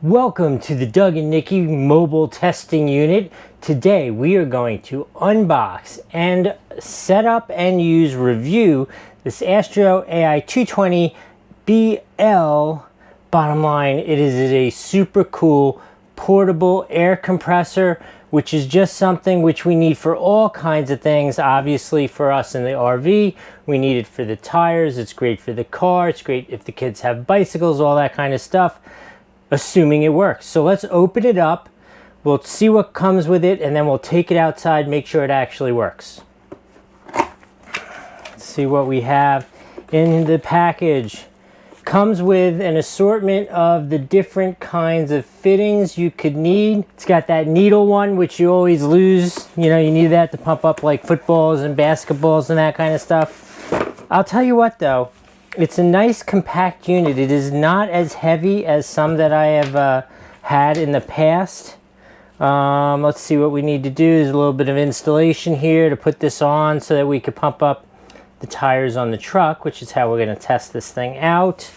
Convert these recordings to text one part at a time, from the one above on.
Welcome to the Doug and Nikki mobile testing unit. Today we are going to unbox and set up and review this AstroAI 220 BL. Bottom line, it is a super cool portable air compressor, which is just something which we need for all kinds of things. Obviously for us in the RV, we need it for the tires. It's great for the car. It's great if the kids have bicycles, all that kind of stuff, assuming it works. So let's open it up. We'll see what comes with it, and then we'll take it outside, make sure it actually works. Let's see what we have in the package. Comes with an assortment of the different kinds of fittings you could need. It's got that needle one, which you always lose. You know, you need that to pump up like footballs and basketballs and that kind of stuff. I'll tell you what though, it's a nice compact unit. It is not as heavy as some that I have had in the past. Let's see what we need to do. There's a little bit of installation here to put this on so that we could pump up the tires on the truck, which is how we're going to test this thing out.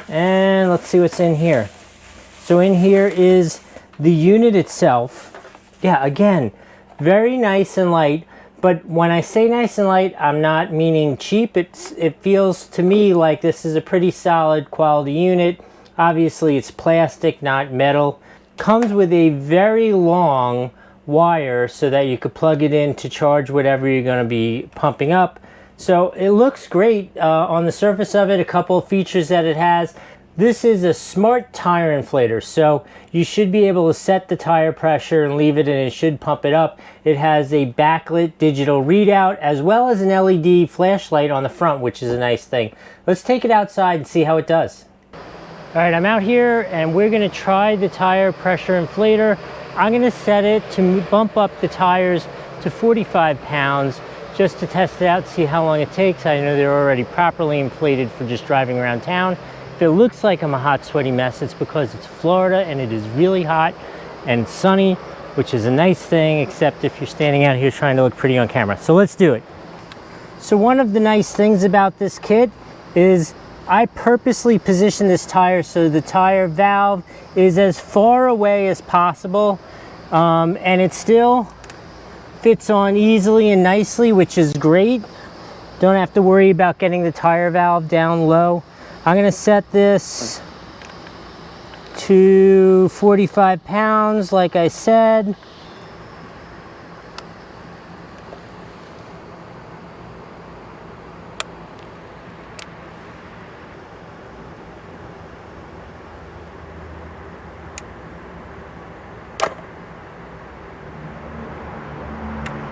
And let's see what's in here. So in here is the unit itself. Yeah, again, very nice and light. But when I say nice and light, I'm not meaning cheap. It feels to me like this is a pretty solid quality unit. Obviously it's plastic, not metal. Comes with a very long wire so that you could plug it in to charge whatever you're going to be pumping up. So it looks great on the surface of it. A couple of features that it has. This is a smart tire inflator, so you should be able to set the tire pressure and leave it, and it should pump it up. It has a backlit digital readout as well as an LED flashlight on the front, which is a nice thing. Let's take it outside and see how it does. All right, I'm out here and we're going to try the tire pressure inflator. I'm going to set it to bump up the tires to 45 pounds just to test it out, see how long it takes. I know they're already properly inflated for just driving around town. If it looks like I'm a hot, sweaty mess, it's because it's Florida and it is really hot and sunny, which is a nice thing, except if you're standing out here trying to look pretty on camera. So let's do it. So one of the nice things about this kit is I purposely position this tire so the tire valve is as far away as possible, and it still fits on easily and nicely, which is great. Don't have to worry about getting the tire valve down low. I'm going to set this to 45 pounds, like I said.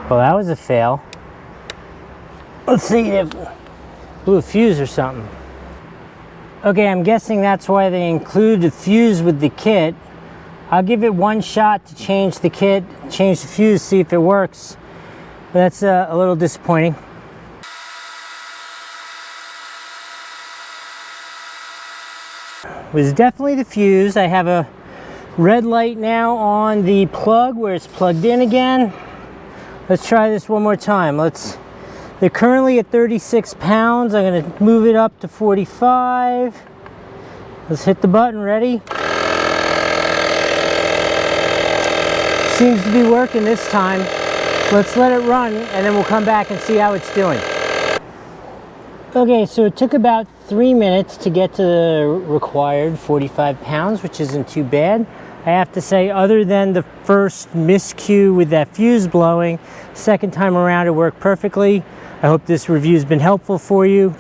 Well, that was a fail. Let's see if blew a fuse or something. Okay, I'm guessing that's why they include the fuse with the kit. I'll give it one shot to change the kit, change the fuse, see if it works. But that's a little disappointing. It was definitely the fuse. I have a red light now on the plug where it's plugged in again. Let's try this one more time. They're currently at 36 pounds. I'm going to move it up to 45. Let's hit the button. Ready? Seems to be working this time. Let's let it run and then we'll come back and see how it's doing. Okay, so it took about 3 minutes to get to the required 45 pounds, which isn't too bad. I have to say, other than the first miscue with that fuse blowing, second time around it worked perfectly. I hope this review's been helpful for you.